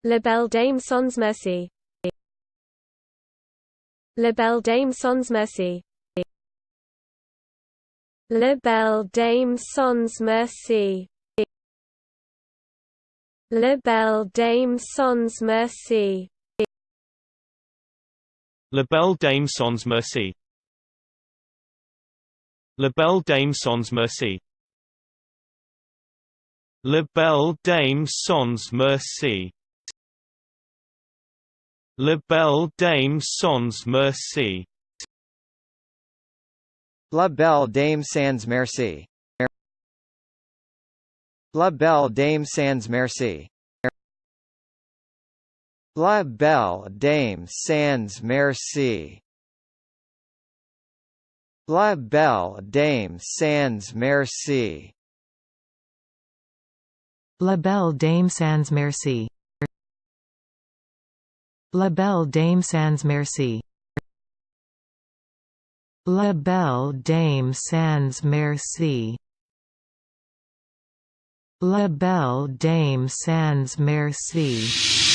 La Belle Dame Sans Merci. La Belle Dame Sans Merci. La Belle Dame Sans Merci. La Belle Dame Sans Merci. La Belle Dame Sans Merci. La Belle Dame Sans Merci. La Belle Dame Sans Merci. La Belle Dame Sans Merci. La Belle Dame Sans Merci. La Belle Dame Sans Merci. La Belle Dame Sans Merci. La Belle Dame Sans Merci. La Belle Dame Sans Merci. La Belle Dame Sans Merci. La Belle Dame Sans Merci. La Belle Dame Sans Merci.